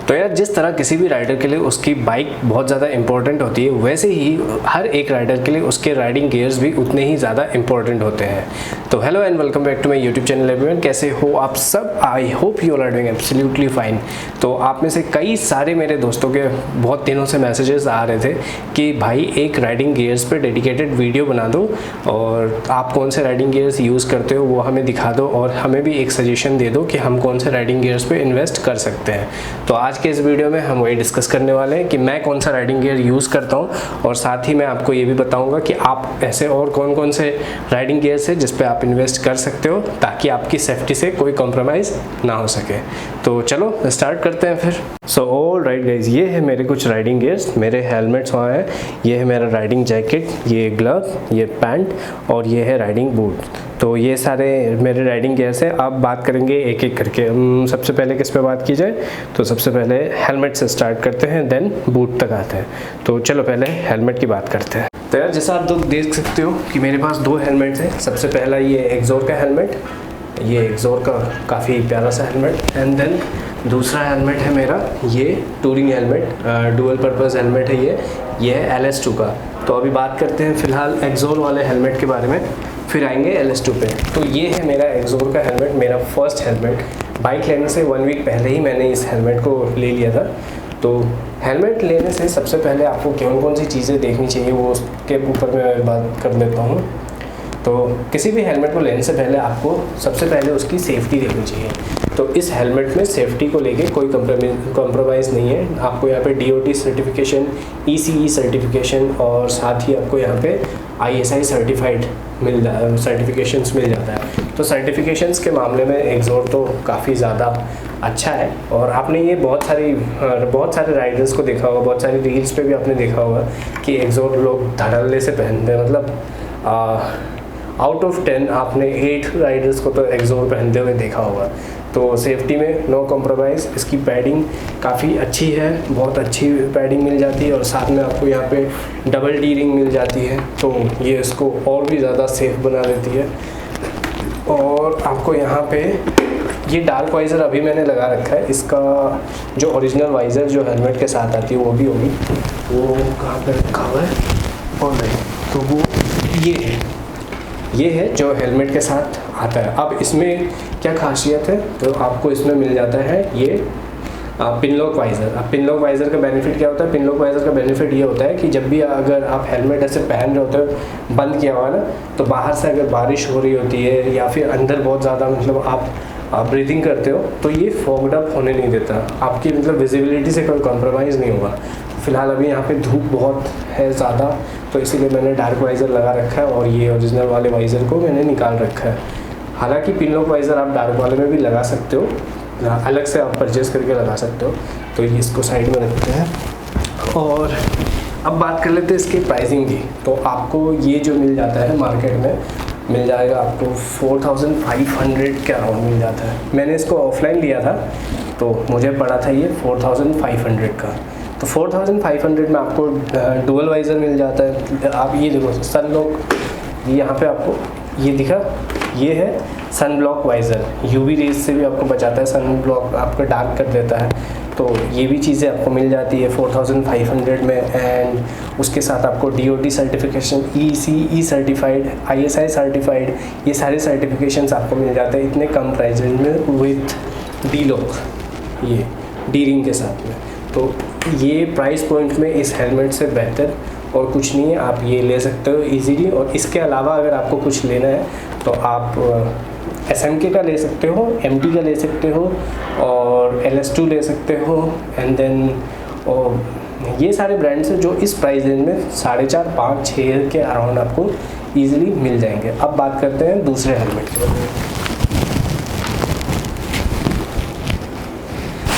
तो यार जिस तरह किसी भी राइडर के लिए उसकी बाइक बहुत ज़्यादा इंपॉर्टेंट होती है, वैसे ही हर एक राइडर के लिए उसके राइडिंग गियर्स भी उतने ही ज़्यादा इंपॉर्टेंट होते हैं। तो hello and welcome back to my YouTube channel everyone. कैसे हो आप सब? I hope you are doing absolutely fine. तो आप में से कई सारे मेरे दोस्तों के बहुत दिनों से मैसेजेस आ रहे थे कि भाई एक राइडिंग गियर्स पे डेडिकेटेड वीडियो बना दो और आप कौन से राइडिंग गियर्स यूज़ करते हो वो हमें दिखा दो और हमें भी एक सजेशन दे दो कि हम कौन से राइडिंग गियर्स पे इन्वेस्ट कर सकते हैं। तो आज के इस वीडियो में हम वही डिस्कस करने वाले हैं कि मैं कौन सा राइडिंग गियर यूज़ करता हूं और साथ ही मैं आपको ये भी बताऊंगा कि आप ऐसे और कौन कौन से राइडिंग गियर्स है जिस पे आप इन्वेस्ट कर सकते हो ताकि आपकी सेफ्टी से कोई कॉम्प्रोमाइज़ ना हो सके। तो चलो स्टार्ट करते हैं फिर। सो ऑल राइट गाइज, ये है मेरे कुछ राइडिंग गियर्स। मेरे हेलमेट्स वहाँ हैं, ये है मेरा राइडिंग जैकेट, ये ग्लव, ये पैंट और ये है राइडिंग बूट। तो ये सारे मेरे राइडिंग गियर्स हैं। अब बात करेंगे एक एक करके। सबसे पहले किस पे बात की जाए? तो सबसे पहले हेलमेट से स्टार्ट करते हैं, देन बूट तक आते हैं। तो चलो पहले हेलमेट की बात करते हैं। तो यार जैसा आप लोग देख सकते हो कि मेरे पास दो हेलमेट्स हैं। सबसे पहला ये एक्सोर का हेलमेट, ये एक्सोर का काफ़ी प्यारा सा हेलमेट। एंड देन दूसरा हेलमेट है मेरा ये touring helmet, dual purpose helmet है ये है LS2 का। तो अभी बात करते हैं फ़िलहाल एक्सोर वाले हेलमेट के बारे में, फिर आएंगे LS2 पे। तो ये है मेरा एक्सोर का हेलमेट, मेरा फर्स्ट हेलमेट। बाइक लेने से 1 वीक पहले ही मैंने इस हेलमेट को ले लिया था। तो हेलमेट लेने से सबसे पहले आपको कौन कौन सी चीज़ें देखनी चाहिए वो उसके ऊपर मैं बात कर देता हूँ। तो किसी भी हेलमेट को लेने से पहले आपको सबसे पहले उसकी सेफ्टी देखनी चाहिए। तो इस हेलमेट में सेफ्टी को लेके कोई कॉम्प्रोमाइज़ नहीं है। आपको यहाँ पे DOT सर्टिफिकेशन, ECE सर्टिफिकेशन और साथ ही आपको यहाँ पे ISI सर्टिफाइड सर्टिफिकेशंस मिल जाता है। तो सर्टिफिकेशंस के मामले में एक्सोर तो काफ़ी ज़्यादा अच्छा है। और आपने ये बहुत सारे राइडर्स को देखा होगा, बहुत सारी रील्स पे भी आपने देखा होगा कि एक्सोर लोग धड़ल्ले से पहनते हैं। मतलब आउट ऑफ 10 आपने 8 राइडर्स को तो एक्सोर पहनते हुए देखा होगा। तो सेफ्टी में नो कॉम्प्रोमाइज़। इसकी पैडिंग काफ़ी अच्छी है, बहुत अच्छी पैडिंग मिल जाती है और साथ में आपको यहाँ पे डबल डी रिंग मिल जाती है। तो ये इसको और भी ज़्यादा सेफ बना देती है। और आपको यहाँ पे ये डार्क वाइज़र अभी मैंने लगा रखा है। इसका जो ओरिजिनल वाइज़र जो हेलमेट के साथ आती है वो भी होगी, वो कहाँ पे रखा हुआ है और नहीं, तो वो ये है जो हेलमेट के साथ आता है। अब इसमें क्या खासियत है? तो आपको इसमें मिल जाता है ये पिन लॉक वाइज़र। अब पिन लॉक वाइज़र का बेनिफिट क्या होता है? पिन लॉक वाइज़र का बेनिफिट ये होता है कि जब भी अगर आप हेलमेट ऐसे पहन रहे होते हो बंद किया हुआ ना, तो बाहर से अगर बारिश हो रही होती है या फिर अंदर बहुत ज़्यादा मतलब आप ब्रीथिंग करते हो तो ये फॉग्ड अप होने नहीं देता। आपकी मतलब विजिबिलिटी से कोई कॉम्प्रोमाइज़ नहीं होगा। फ़िलहाल अभी यहाँ पे धूप बहुत है ज़्यादा, तो इसीलिए मैंने डार्क वाइज़र लगा रखा है और ये ओरिजिनल वाले वाइज़र को मैंने निकाल रखा है। हालांकि पिन लॉक वाइज़र आप डार्क वाले में भी लगा सकते हो, अलग से आप परचेज़ करके लगा सकते हो। तो ये इसको साइड में रखते हैं और अब बात कर लेते हैं इसकी प्राइसिंग की। तो आपको ये जो मिल जाता है मार्केट में मिल जाएगा आपको 4500 के अराउंड मिल जाता है। मैंने इसको ऑफलाइन लिया था तो मुझे पड़ा था ये 4500 का। तो 4500 में आपको डुअल वाइज़र मिल जाता है। आप ये देखो सन ब्लॉक, यहाँ पे आपको ये दिखा, ये है sun block visor. UV rays से भी आपको बचाता है, सन ब्लॉक आपका डार्क कर देता है। तो ये भी चीज़ें आपको मिल जाती है 4500 में। एंड उसके साथ आपको DOT certification, ECE certified, ISI certified, ये सारे सर्टिफिकेशंस आपको मिल जाते हैं इतने कम प्राइस में विथ डी लॉक, ये डी रिंग के साथ में। तो ये प्राइस पॉइंट में इस हेलमेट से बेहतर और कुछ नहीं है। आप ये ले सकते हो इजीली। और इसके अलावा अगर आपको कुछ लेना है तो आप SMK का ले सकते हो, MT का ले सकते हो और LS2 ले सकते हो। एंड देन ये सारे ब्रांड्स हैं जो इस प्राइस रेंज में 4.5, 5, 6 के अराउंड आपको ईजिली मिल जाएंगे। अब बात करते हैं दूसरे हेलमेट के बारे में।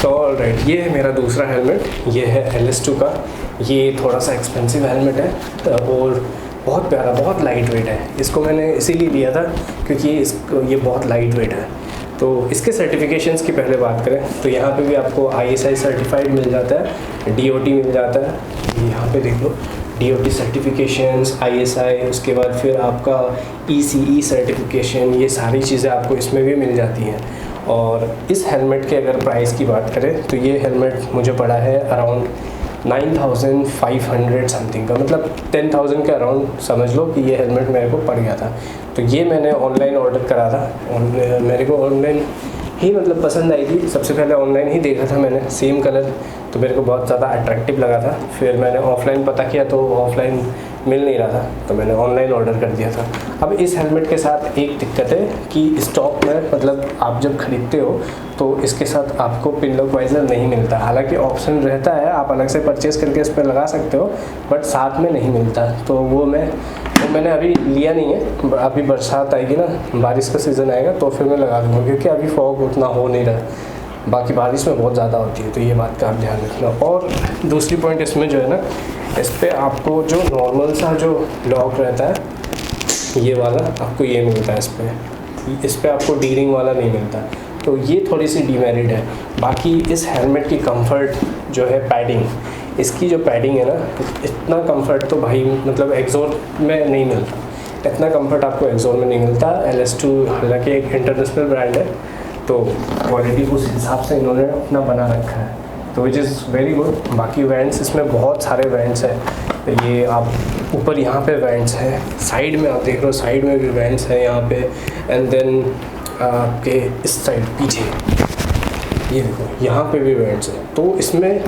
तो ऑलराइट, ये है मेरा दूसरा हेलमेट, ये है LS2 का। ये थोड़ा सा एक्सपेंसिव हेलमेट है और बहुत प्यारा, बहुत लाइट वेट है। इसको मैंने इसीलिए लिया था क्योंकि ये बहुत लाइट वेट है। तो इसके सर्टिफिकेशंस की पहले बात करें तो यहाँ पे भी आपको ISI सर्टिफाइड मिल जाता है, DOT मिल जाता है। यहाँ पे देख लो DOT सर्टिफिकेशंस, ISI, उसके बाद फिर आपका ECE सर्टिफिकेशन, ये सारी चीज़ें आपको इसमें भी मिल जाती हैं। और इस हेलमेट के अगर प्राइस की बात करें तो ये हेलमेट मुझे पड़ा है अराउंड 9,500 समथिंग का, मतलब 10,000 के अराउंड समझ लो कि ये हेलमेट मेरे को पड़ गया था। तो ये मैंने ऑनलाइन ऑर्डर करा था और मेरे को ऑनलाइन ही मतलब पसंद आई थी। सबसे पहले ऑनलाइन ही देखा था मैंने, सेम कलर तो मेरे को बहुत ज़्यादा अट्रैक्टिव लगा था। फिर मैंने ऑफ़लाइन पता किया तो ऑफ़लाइन मिल नहीं रहा था, तो मैंने ऑनलाइन ऑर्डर कर दिया था। अब इस हेलमेट के साथ एक दिक्कत है कि स्टॉक में मतलब आप जब खरीदते हो तो इसके साथ आपको पिन लॉक वाइज़र नहीं मिलता। हालांकि ऑप्शन रहता है, आप अलग से परचेज़ करके इस पर लगा सकते हो, बट साथ में नहीं मिलता। तो वो मैंने अभी लिया नहीं है। अभी बरसात आएगी ना, बारिश का सीज़न आएगा तो फिर मैं लगा दूँगा, क्योंकि अभी फॉग उतना हो नहीं रहा, बाकी बारिश में बहुत ज़्यादा होती है। तो ये बात का आप ध्यान रखना। और दूसरी पॉइंट इसमें जो है ना, इस पर आपको जो नॉर्मल सा जो लॉक रहता है ये वाला आपको ये मिलता है। इस पर आपको डी रिंग वाला नहीं मिलता, तो ये थोड़ी सी डीमेरिट है। बाकी इस हेलमेट की कंफर्ट जो है, पैडिंग, इसकी जो पैडिंग है ना, इतना कंफर्ट तो भाई मतलब एक्सोर में नहीं मिलता। इतना कंफर्ट आपको एक्सोर में नहीं मिलता। LS2 हालांकि एक इंटरनेशनल ब्रांड है, तो क्वालिटी उस हिसाब से इन्होंने अपना बना रखा है, तो विच इज़ वेरी गुड। बाकी वेंट्स इसमें बहुत सारे वेंट्स हैं। तो ये आप ऊपर यहाँ पे वेंट्स हैं, साइड में आप देख रहे हो, साइड में भी वेंट्स हैं यहाँ पे, एंड देन आपके इस साइड पीछे ये देखो यहाँ पे भी वेंट्स हैं। तो इसमें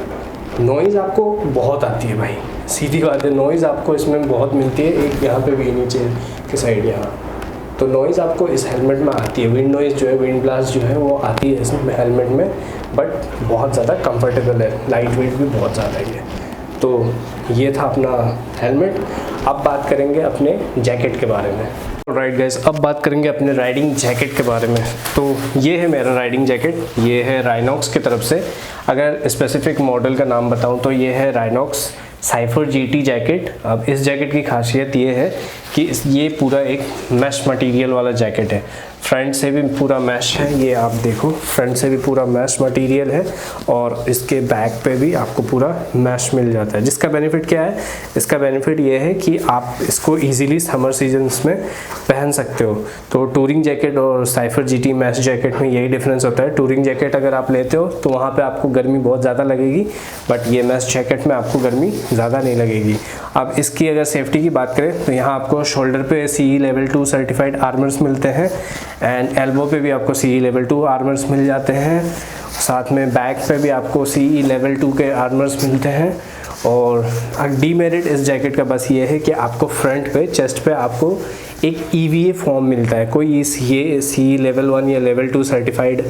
नॉइज़ आपको बहुत आती है भाई, सीधी बात है, नॉइज़ आपको इसमें बहुत मिलती है। एक यहाँ पे भी नीचे के साइड यहाँ, तो नॉइज़ आपको इस हेलमेट में आती है। विंड नॉइज़ जो है, विंड ब्लास्ट जो है वो आती है इसमें हेलमेट में, बट बहुत ज़्यादा कंफर्टेबल है, लाइट वेट भी बहुत ज़्यादा है। तो ये था अपना हेलमेट। अब बात करेंगे अपने जैकेट के बारे में। राइट गाइस, अब बात करेंगे अपने राइडिंग जैकेट के बारे में। तो ये है मेरा राइडिंग जैकेट, ये है राइनॉक्स की तरफ से। अगर स्पेसिफिक मॉडल का नाम बताऊं तो ये है राइनॉक्स साइफर GT जैकेट। अब इस जैकेट की खासियत ये है कि ये पूरा एक मैश मटेरियल वाला जैकेट है। फ्रंट से भी पूरा मैश है, ये आप देखो, फ्रंट से भी पूरा मैश मटेरियल है, और इसके बैक पे भी आपको पूरा मैश मिल जाता है। जिसका बेनिफिट क्या है, इसका बेनिफिट ये है कि आप इसको इजीली समर सीजन्स में पहन सकते हो। तो टूरिंग जैकेट और साइफर GT मैश जैकेट में यही डिफरेंस होता है। टूरिंग जैकेट अगर आप लेते हो तो वहाँ पे आपको गर्मी बहुत ज़्यादा लगेगी, बट ये मैश जैकेट में आपको गर्मी ज़्यादा नहीं लगेगी। अब इसकी अगर सेफ्टी की बात करें तो यहाँ आपको शोल्डर पे CE लेवल 2 सर्टिफाइड आर्मर्स मिलते हैं, एंड एल्बो पे भी आपको CE लेवल 2 आर्मर्स मिल जाते हैं। साथ में बैक पे भी आपको CE लेवल 2 के आर्मर्स मिलते हैं। और डीमेरिट इस जैकेट का बस ये है कि आपको फ्रंट पे, चेस्ट पे आपको एक EVA फॉर्म मिलता है। कोई ये CE लेवल 1 या लेवल 2 सर्टिफाइड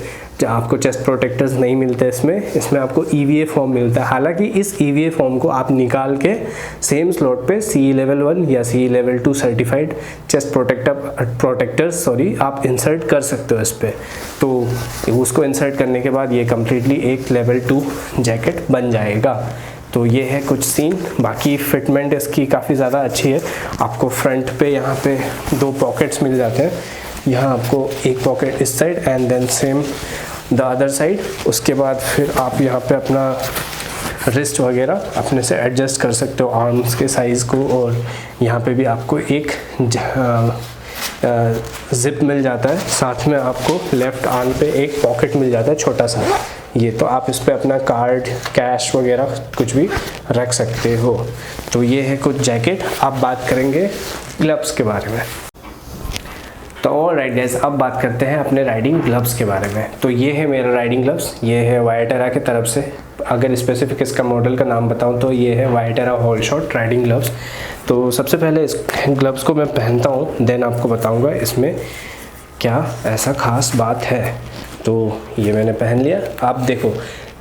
आपको चेस्ट प्रोटेक्टर्स नहीं मिलते इसमें आपको EVA फॉर्म मिलता है। हालांकि इस EVA फॉर्म को आप निकाल के सेम स्लॉट पे CE लेवल 1 या CE level 2 certified chest protectors आप इंसर्ट कर सकते हो इस पर। तो उसको इंसर्ट करने के बाद ये कम्प्लीटली एक लेवल 2 जैकेट बन जाएगा। तो ये है कुछ सीन। बाकी फिटमेंट इसकी काफ़ी ज़्यादा अच्छी है। आपको फ्रंट पे यहाँ पे 2 पॉकेट्स मिल जाते हैं। यहाँ आपको एक पॉकेट इस side and then same the other side. उसके बाद फिर आप यहाँ पे अपना रिस्ट वगैरह अपने से एडजस्ट कर सकते हो, आर्म्स के साइज़ को। और यहाँ पे भी आपको एक जिप मिल जाता है। साथ में आपको लेफ़्ट आर्म पे एक पॉकेट मिल जाता है छोटा सा। ये तो आप इस पे अपना कार्ड, कैश वगैरह कुछ भी रख सकते हो। तो ये है कुछ जैकेट। अब बात करेंगे ग्लव्स के बारे में। तो ऑलराइट गाइस, अब बात करते हैं अपने राइडिंग ग्लव्स के बारे में। तो ये है मेरा राइडिंग ग्लव्स, ये है वायटेरा की तरफ से। अगर स्पेसिफिक इसका मॉडल का नाम बताऊं तो ये है वायटेरा होल शॉट राइडिंग ग्लव्स। तो सबसे पहले इस ग्लव्स को मैं पहनता हूं, देन आपको बताऊंगा इसमें क्या ऐसा ख़ास बात है। तो ये मैंने पहन लिया। आप देखो,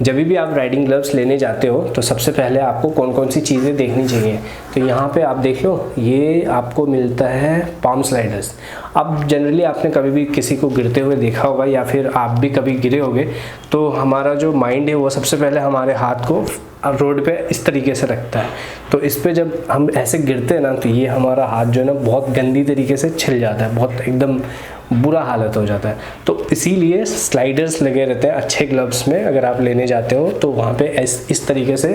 जब भी आप राइडिंग ग्लव्स लेने जाते हो तो सबसे पहले आपको कौन कौन सी चीज़ें देखनी चाहिए। तो यहाँ पे आप देख लो, ये आपको मिलता है पाम स्लाइडर्स। अब जनरली आपने कभी भी किसी को गिरते हुए देखा होगा या फिर आप भी कभी गिरे होगे, तो हमारा जो माइंड है वो सबसे पहले हमारे हाथ को रोड पे इस तरीके से रखता है। तो इस पे जब हम ऐसे गिरते हैं ना, तो ये हमारा हाथ जो है ना बहुत गंदी तरीके से छिल जाता है, बहुत एकदम बुरा हालत हो जाता है। तो इसीलिए स्लाइडर्स लगे रहते हैं अच्छे ग्लव्स में। अगर आप लेने जाते हो तो वहाँ पे इस तरीके से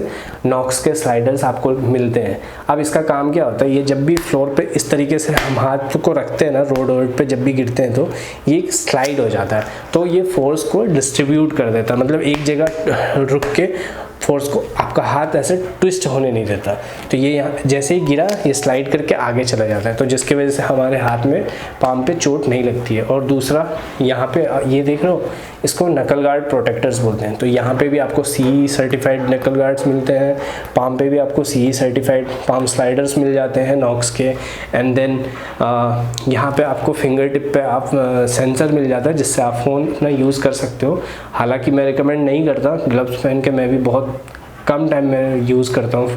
नॉक्स के स्लाइडर्स आपको मिलते हैं। अब इसका काम क्या होता है, ये जब भी फ्लोर पे इस तरीके से हम हाथ को रखते हैं ना, रोड पे जब भी गिरते हैं तो ये स्लाइड हो जाता है, तो ये फोर्स को डिस्ट्रीब्यूट कर देता है, मतलब एक जगह रुक के फोर्स को आपका हाथ ऐसे ट्विस्ट होने नहीं देता। तो ये यहाँ जैसे ही गिरा ये स्लाइड करके आगे चला जाता है, तो जिसकी वजह से हमारे हाथ में पाम पे चोट नहीं लगती है। और दूसरा यहाँ पे ये देख रहे हो, इसको नकल गार्ड प्रोटेक्टर्स बोलते हैं। तो यहाँ पे भी आपको CE सर्टिफाइड नकल गार्ड्स मिलते हैं, पाम पे भी आपको CE सर्टिफाइड पाम स्लाइडर्स मिल जाते हैं नॉक्स के। एंड देन यहाँ पे आपको फिंगर टिप पे आप सेंसर मिल जाता है जिससे आप फ़ोन अपना यूज़ कर सकते हो। हालांकि मैं रिकमेंड नहीं करता, ग्लव्स पहन के मैं भी बहुत कम टाइम में यूज़ करता हूँ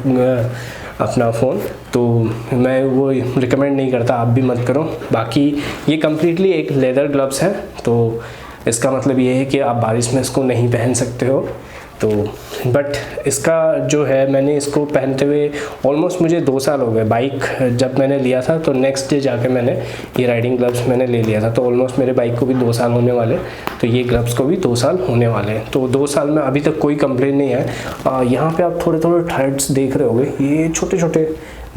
अपना फ़ोन, तो मैं वो रिकमेंड नहीं करता, आप भी मत करो। बाकी ये कम्प्लीटली एक लेदर ग्लव्स है, तो इसका मतलब ये है कि आप बारिश में इसको नहीं पहन सकते हो। तो बट इसका जो है, मैंने इसको पहनते हुए ऑलमोस्ट मुझे 2 साल हो गए। बाइक जब मैंने लिया था तो नेक्स्ट डे जाके मैंने ये राइडिंग ग्लव्स मैंने ले लिया था, तो ऑलमोस्ट मेरे बाइक को भी 2 साल होने वाले, तो ये ग्लव्स को भी 2 साल होने वाले हैं। तो 2 साल में अभी तक कोई कंप्लेन नहीं है। यहाँ पे आप थोड़े थोड़े थ्रेड्स देख रहे होंगे, ये छोटे छोटे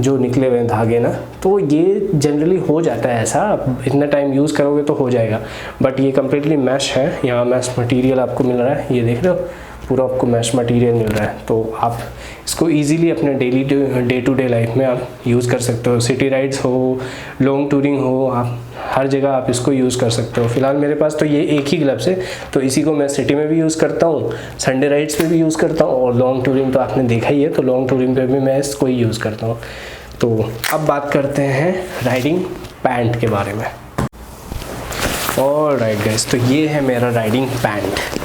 जो निकले हुए हैं धागे ना, तो ये जनरली हो जाता है ऐसा, आप इतना टाइम यूज़ करोगे तो हो जाएगा। बट ये कम्प्लीटली मैश है, यहाँ मैश मटेरियल आपको मिल रहा है, ये देख रहे हो पूरा आपको मैश मटेरियल मिल रहा है। तो आप इसको इजीली अपने डे टू डे लाइफ में आप यूज़ कर सकते हो। सिटी राइड्स हो, लॉन्ग टूरिंग हो, आप हर जगह आप इसको यूज़ कर सकते हो। फिलहाल मेरे पास तो ये एक ही ग्लव्स है, तो इसी को मैं सिटी में भी यूज़ करता हूँ, संडे राइड्स पे भी यूज़ करता हूँ, और लॉन्ग टूरिंग तो आपने देखा ही है, तो लॉन्ग टूरिंग पे भी मैं इसको ही यूज़ करता हूँ। तो अब बात करते हैं राइडिंग पैंट के बारे में। ऑलराइट गाइस, तो ये है मेरा राइडिंग पैंट।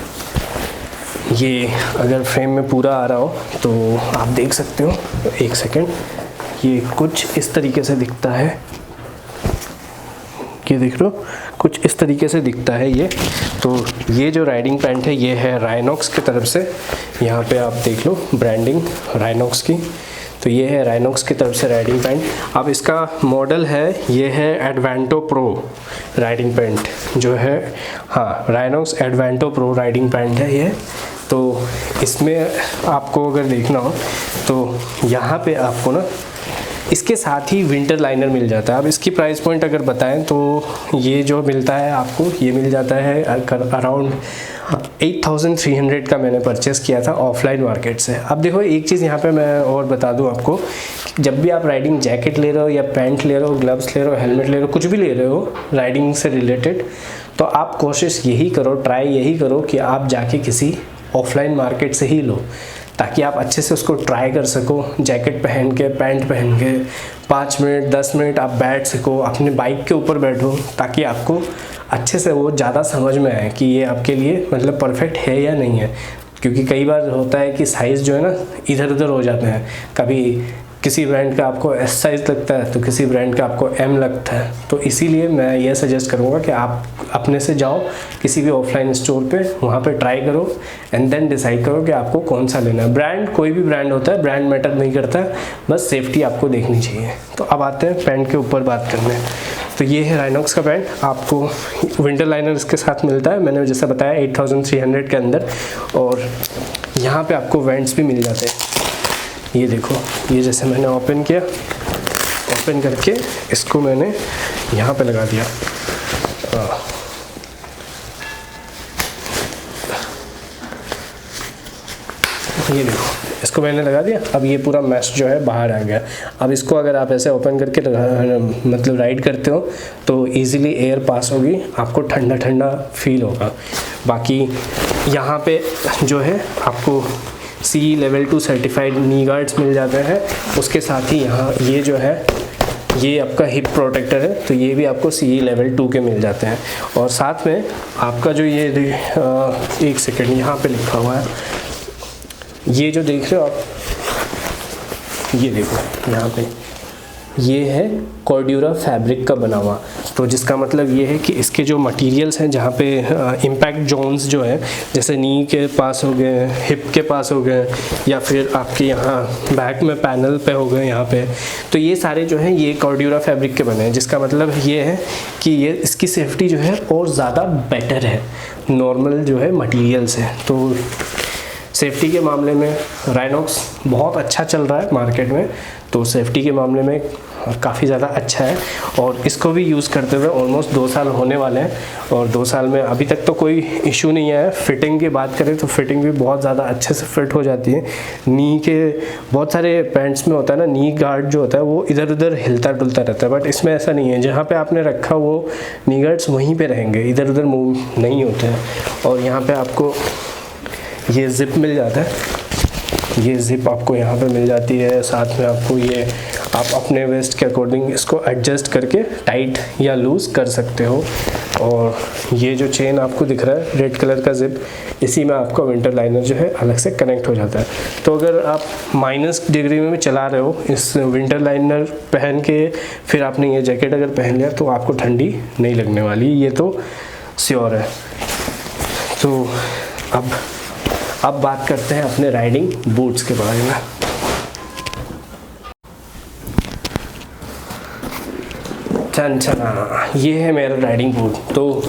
ये अगर फ्रेम में पूरा आ रहा हो तो आप देख सकते हो, एक सेकेंड, ये कुछ इस तरीके से दिखता है, ये देख लो कुछ इस तरीके से दिखता है ये। तो ये जो राइडिंग पैंट है ये है राइनॉक्स की तरफ से, यहाँ पे आप देख लो ब्रांडिंग राइनॉक्स की। तो ये है राइनॉक्स की तरफ से राइडिंग पैंट। अब इसका मॉडल है, ये है एडवेंटो प्रो राइडिंग पैंट जो है, हाँ राइनॉक्स एडवेंटो प्रो राइडिंग पैंट है ये। तो इसमें आपको अगर देखना हो तो यहाँ पे आपको ना इसके साथ ही विंटर लाइनर मिल जाता है। अब इसकी प्राइस पॉइंट अगर बताएं तो ये जो मिलता है आपको, ये मिल जाता है अराउंड 8300 का मैंने परचेस किया था ऑफलाइन मार्केट से। अब देखो एक चीज़ यहाँ पे मैं और बता दूँ आपको, जब भी आप राइडिंग जैकेट ले रहे हो या पैंट ले रहे हो, ग्लव्स ले रहे हो, हेलमेट ले रहे हो, कुछ भी ले रहे हो राइडिंग से रिलेटेड, तो आप कोशिश यही करो, ट्राई यही करो कि आप जाके किसी ऑफलाइन मार्केट से ही लो, ताकि आप अच्छे से उसको ट्राई कर सको। जैकेट पहन के, पैंट पहन के 5 मिनट 10 मिनट आप बैठ सको, अपने बाइक के ऊपर बैठो, ताकि आपको अच्छे से वो ज़्यादा समझ में आए कि ये आपके लिए मतलब परफेक्ट है या नहीं है। क्योंकि कई बार होता है कि साइज़ जो है ना इधर उधर हो जाते हैं, कभी किसी ब्रांड का आपको S साइज़ लगता है तो किसी ब्रांड का आपको M लगता है। तो इसीलिए मैं ये सजेस्ट करूँगा कि आप अपने से जाओ किसी भी ऑफलाइन स्टोर पे, वहाँ पे ट्राई करो एंड देन डिसाइड करो कि आपको कौन सा लेना है। ब्रांड कोई भी ब्रांड होता है, ब्रांड मैटर नहीं करता, बस सेफ्टी आपको देखनी चाहिए। तो अब आते हैं पैंट के ऊपर बात करने। तो ये है राइनॉक्स का पैंट, आपको विंटर लाइनर इसके साथ मिलता है, मैंने जैसा बताया 8300 के अंदर। और यहाँ पे आपको वेंट्स भी मिल जाते हैं, ये देखो, ये जैसे मैंने ओपन किया, ओपन करके इसको मैंने यहाँ पे लगा दिया, ये देखो इसको मैंने लगा दिया। अब ये पूरा मैश जो है बाहर आ गया। अब इसको अगर आप ऐसे ओपन करके मतलब राइड करते हो तो इजीली एयर पास होगी, आपको ठंडा ठंडा फील होगा। बाकी यहाँ पे जो है आपको CE लेवल 2 सर्टिफाइड नी गार्ड्स मिल जाते हैं। उसके साथ ही यहाँ ये जो है ये आपका हिप प्रोटेक्टर है, तो ये भी आपको CE लेवल 2 के मिल जाते हैं। और साथ में आपका जो ये एक सेकेंड यहाँ पे लिखा हुआ है, ये जो देख रहे हो आप, ये देखो यहाँ पे, ये है कॉर्ड्यूरा फैब्रिक का बना हुआ। तो जिसका मतलब ये है कि इसके जो मटेरियल्स हैं जहाँ पे इम्पैक्ट जोन्स जो है, जैसे नी के पास हो गए, हिप के पास हो गए, या फिर आपके यहाँ बैक में पैनल पे हो गए यहाँ पे, तो ये सारे जो हैं ये कॉर्ड्यूरा फैब्रिक के बने हैं। जिसका मतलब ये है कि ये इसकी सेफ्टी जो है और ज़्यादा बेटर है नॉर्मल जो है मटेरियल से। तो सेफ्टी के मामले में राइनॉक्स बहुत अच्छा चल रहा है मार्केट में, तो सेफ्टी के मामले में काफ़ी ज़्यादा अच्छा है। और इसको भी यूज़ करते हुए ऑलमोस्ट 2 साल होने वाले हैं, और 2 साल में अभी तक तो कोई इशू नहीं आया है। फिटिंग की बात करें तो फिटिंग भी बहुत ज़्यादा अच्छे से फिट हो जाती है। नी के बहुत सारे पैंट्स में होता है ना, नी गार्ड जो होता है वो इधर उधर हिलता डुलता रहता है, बट इसमें ऐसा नहीं है। जहाँ पर आपने रखा वो नी गार्ड्स वहीं पर रहेंगे, इधर उधर मूव नहीं होते हैं। और यहाँ पर आपको ये ज़िप मिल जाता है, ये ज़िप आपको यहाँ पे मिल जाती है। साथ में आपको ये आप अपने वेस्ट के अकॉर्डिंग इसको एडजस्ट करके टाइट या लूज़ कर सकते हो। और ये जो चेन आपको दिख रहा है रेड कलर का ज़िप, इसी में आपका विंटर लाइनर जो है अलग से कनेक्ट हो जाता है। तो अगर आप -डिग्री में चला रहे हो इस विंटर लाइनर पहन के, फिर आपने ये जैकेट अगर पहन लिया तो आपको ठंडी नहीं लगने वाली, ये तो श्योर है। तो अब बात करते हैं अपने राइडिंग बूट्स के बारे में। चना ये है मेरा राइडिंग बूट। तो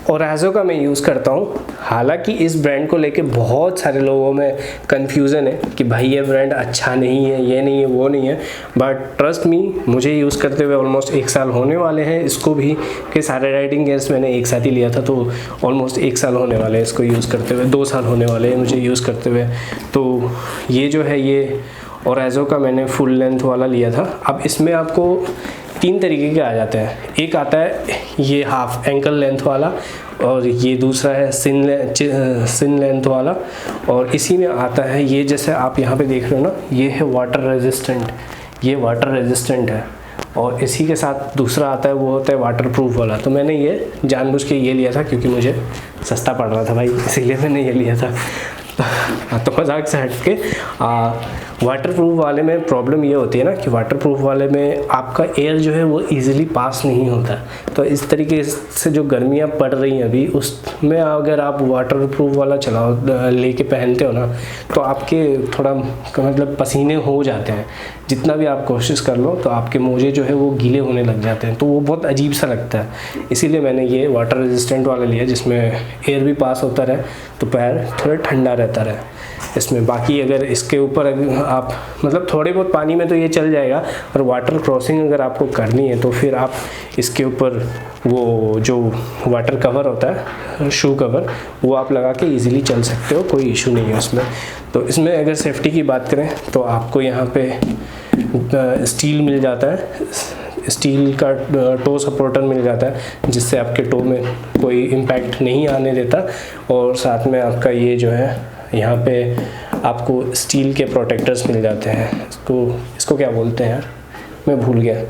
ओराज़ो का मैं यूज़ करता हूँ। हालांकि इस ब्रांड को लेके बहुत सारे लोगों में कन्फ्यूज़न है कि भाई ये ब्रांड अच्छा नहीं है, ये नहीं है, वो नहीं है, बट ट्रस्ट मी, मुझे यूज़ करते हुए ऑलमोस्ट 1 साल होने वाले हैं। इसको भी कि सारे राइडिंग गियर्स मैंने एक साथ ही लिया था, तो ऑलमोस्ट 1 साल होने वाले हैं इसको यूज़ करते हुए, 2 साल होने वाले हैं मुझे यूज़ करते हुए। तो ये जो है ये ओराज़ो का मैंने फुल लेंथ वाला लिया था। अब इसमें आपको 3 तरीके के आ जाते हैं। एक आता है ये हाफ एंकल लेंथ वाला, और ये दूसरा है सिन लेंथ वाला, और इसी में आता है ये, जैसे आप यहाँ पे देख रहे हो ना, ये है वाटर रेजिस्टेंट, ये वाटर रेजिस्टेंट है। और इसी के साथ दूसरा आता है वो होता है वाटर प्रूफ वाला। तो मैंने ये जानबूझ के ये लिया था क्योंकि मुझे सस्ता पड़ रहा था भाई, इसीलिए मैंने ये लिया था। तो मजाक से हट के वाटर प्रूफ वाले में प्रॉब्लम ये होती है ना कि वाटर प्रूफ वाले में आपका एयर जो है वो इजीली पास नहीं होता। तो इस तरीके से जो गर्मियाँ पड़ रही हैं अभी, उसमें अगर आप वाटर प्रूफ वाला चलाओ लेके पहनते हो ना, तो आपके थोड़ा मतलब पसीने हो जाते हैं। जितना भी आप कोशिश कर लो तो आपके मोजे जो है वो गीले होने लग जाते हैं, तो वो बहुत अजीब सा लगता है। इसीलिए मैंने ये वाटर रेजिस्टेंट वाला लिया जिसमें एयर भी पास होता रहे, तो पैर थोड़ा ठंडा रहता रहे इसमें। बाकी अगर इसके ऊपर आप मतलब थोड़े बहुत पानी में तो ये चल जाएगा, और वाटर क्रॉसिंग अगर आपको करनी है तो फिर आप इसके ऊपर वो जो वाटर कवर होता है, शू कवर, वो आप लगा के इजीली चल सकते हो, कोई इशू नहीं है उसमें। तो इसमें अगर सेफ्टी की बात करें तो आपको यहाँ पे स्टील मिल जाता है, स्टील का टो सपोर्टर मिल जाता है जिससे आपके टो में कोई इम्पैक्ट नहीं आने देता। और साथ में आपका ये जो है यहाँ पे आपको स्टील के प्रोटेक्टर्स मिल जाते हैं। इसको क्या बोलते हैं यार, मैं भूल गया,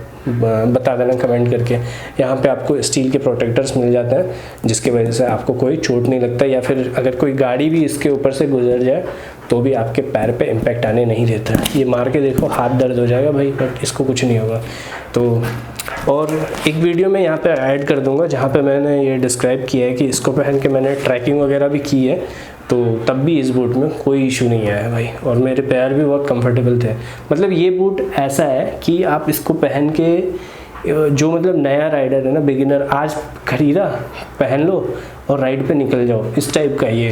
बता देना कमेंट करके। यहाँ पे आपको स्टील के प्रोटेक्टर्स मिल जाते हैं जिसकी वजह से आपको कोई चोट नहीं लगता, या फिर अगर कोई गाड़ी भी इसके ऊपर से गुजर जाए तो भी आपके पैर पे इम्पैक्ट आने नहीं देता। ये मार के देखो, हाथ दर्द हो जाएगा भाई, बट इसको कुछ नहीं होगा। तो और एक वीडियो में यहाँ पे ऐड कर दूँगा जहाँ पे मैंने ये डिस्क्राइब किया है कि इसको पहन के मैंने ट्रैकिंग वगैरह भी की है, तो तब भी इस बूट में कोई इशू नहीं आया भाई, और मेरे पैर भी बहुत कंफर्टेबल थे। मतलब ये बूट ऐसा है कि आप इसको पहन के, जो मतलब नया राइडर है ना, बिगिनर, आज खरीदा, पहन लो और राइड पे निकल जाओ, इस टाइप का ये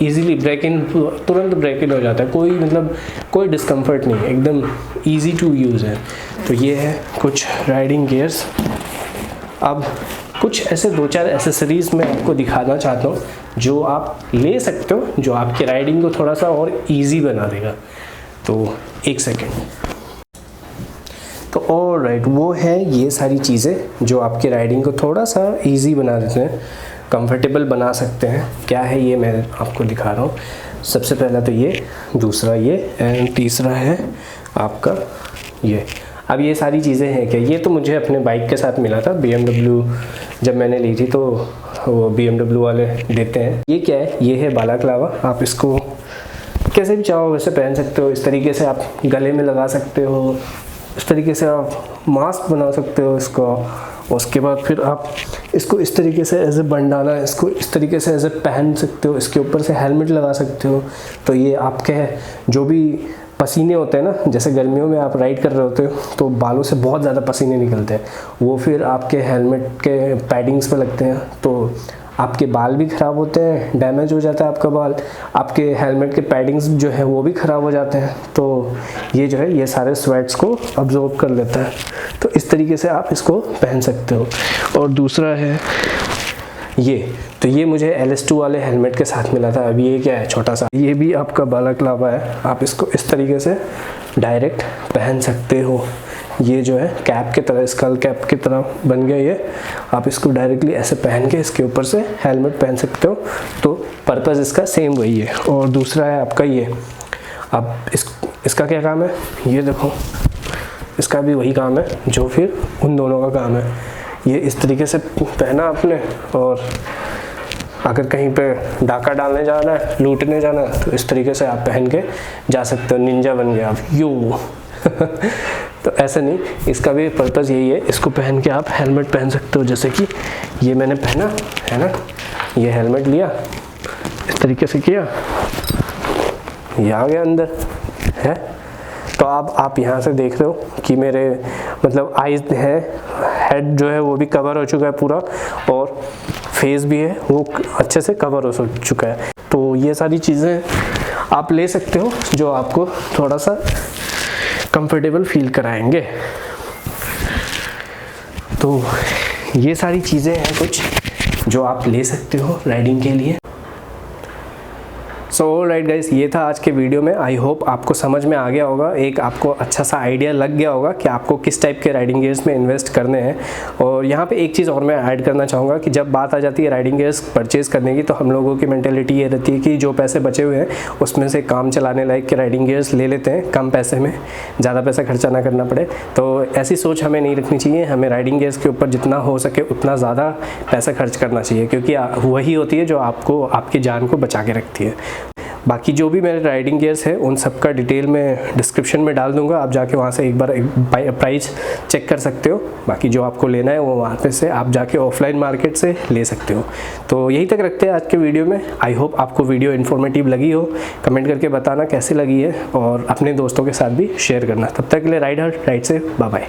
इजीली ब्रेक इन, तुरंत ब्रेक इन हो जाता है, कोई मतलब कोई डिस्कम्फर्ट नहीं, एकदम इजी टू यूज़ है। तो ये है कुछ राइडिंग गियर्स। अब कुछ ऐसे 2-4 एसेसरीज़ मैं आपको दिखाना चाहता हूँ जो आप ले सकते हो, जो आपकी राइडिंग को थोड़ा सा और इजी बना देगा। तो एक सेकेंड। तो ऑलराइट, वो है ये सारी चीज़ें जो आपकी राइडिंग को थोड़ा सा इजी बना देते हैं, कंफर्टेबल बना सकते हैं। क्या है ये मैं आपको दिखा रहा हूँ। सबसे पहला तो ये, दूसरा ये, एंड तीसरा है आपका ये। अब ये सारी चीज़ें हैं क्या, ये तो मुझे अपने बाइक के साथ मिला था, BMW जब मैंने ली थी तो वो BMW वाले देते हैं। ये क्या है, ये है बालाक्लावा। आप इसको कैसे भी चाहो वैसे पहन सकते हो, इस तरीके से आप गले में लगा सकते हो, इस तरीके से आप मास्क बना सकते हो इसको। उसके बाद फिर आप इसको इस तरीके से एज ए बंडाना, इसको इस तरीके से एज ए पहन सकते हो, इसके ऊपर से हेलमेट लगा सकते हो। तो ये आपके जो भी पसीने होते हैं ना, जैसे गर्मियों में आप राइड कर रहे होते हो तो बालों से बहुत ज़्यादा पसीने निकलते हैं, वो फिर आपके हेलमेट के पैडिंग्स पे लगते हैं, तो आपके बाल भी ख़राब होते हैं, डैमेज हो जाता है आपका बाल, आपके हेलमेट के पैडिंग्स जो है वो भी ख़राब हो जाते हैं। तो ये जो है ये सारे स्वेट्स को अब्जॉर्ब कर लेता है। तो इस तरीके से आप इसको पहन सकते हो। और दूसरा है ये, तो ये मुझे LS2 वाले हेलमेट के साथ मिला था। अभी ये क्या है, छोटा सा, ये भी आपका बालाक्लावा है। आप इसको इस तरीके से डायरेक्ट पहन सकते हो। ये जो है कैप की तरह, स्कल कैप की तरह बन गया ये। आप इसको डायरेक्टली ऐसे पहन के इसके ऊपर से हेलमेट पहन सकते हो। तो पर्पज़ इसका सेम वही है। और दूसरा है आपका ये, अब इसका क्या काम है, ये देखो, इसका भी वही काम है जो फिर उन दोनों का काम है। ये इस तरीके से पहना आपने, और अगर कहीं पे डाका डालने जाना है, लूटने जाना है, तो इस तरीके से आप पहन के जा सकते हो। निंजा बन गया आप, यू तो ऐसे नहीं, इसका भी पर्पज़ यही है। इसको पहन के आप हेलमेट पहन सकते हो। जैसे कि ये मैंने पहना है ना, ये हेलमेट लिया, इस तरीके से किया, ये आ गया अंदर है। तो आप यहाँ से देख रहे हो कि मेरे मतलब आइज़ है, हेड जो है वो भी कवर हो चुका है पूरा, और फेस भी है वो अच्छे से कवर हो चुका है। तो ये सारी चीज़ें आप ले सकते हो जो आपको थोड़ा सा कंफर्टेबल फील कराएंगे। तो ये सारी चीज़ें हैं कुछ जो आप ले सकते हो राइडिंग के लिए। सो ऑलराइट गाइस, ये था आज के वीडियो में। आई होप आपको समझ में आ गया होगा, एक आपको अच्छा सा आइडिया लग गया होगा कि आपको किस टाइप के राइडिंग गियर्स में इन्वेस्ट करने हैं। और यहाँ पे एक चीज़ और मैं ऐड करना चाहूँगा कि जब बात आ जाती है राइडिंग गियर्स परचेज़ करने की, तो हम लोगों की मेंटेलिटी ये रहती है कि जो पैसे बचे हुए हैं उसमें से काम चलाने लायक के राइडिंग गियर्स ले लेते हैं, कम पैसे में, ज़्यादा पैसा खर्चा ना करना पड़े। तो ऐसी सोच हमें नहीं रखनी चाहिए। हमें राइडिंग गियर्स के ऊपर जितना हो सके उतना ज़्यादा पैसा खर्च करना चाहिए, क्योंकि वही होती है जो आपको आपकी जान को बचा के रखती है। बाकी जो भी मेरे राइडिंग गियर्स है उन सब का डिटेल मैं डिस्क्रिप्शन में डाल दूंगा, आप जाके वहाँ से एक बार प्राइस चेक कर सकते हो। बाकी जो आपको लेना है वो वहाँ पे से आप जाके ऑफलाइन मार्केट से ले सकते हो। तो यही तक रखते हैं आज के वीडियो में। आई होप आपको वीडियो इन्फॉर्मेटिव लगी हो। कमेंट करके बताना कैसी लगी है, और अपने दोस्तों के साथ भी शेयर करना। तब तक के लिए राइड हार्ड, राइड से, बाय बाय।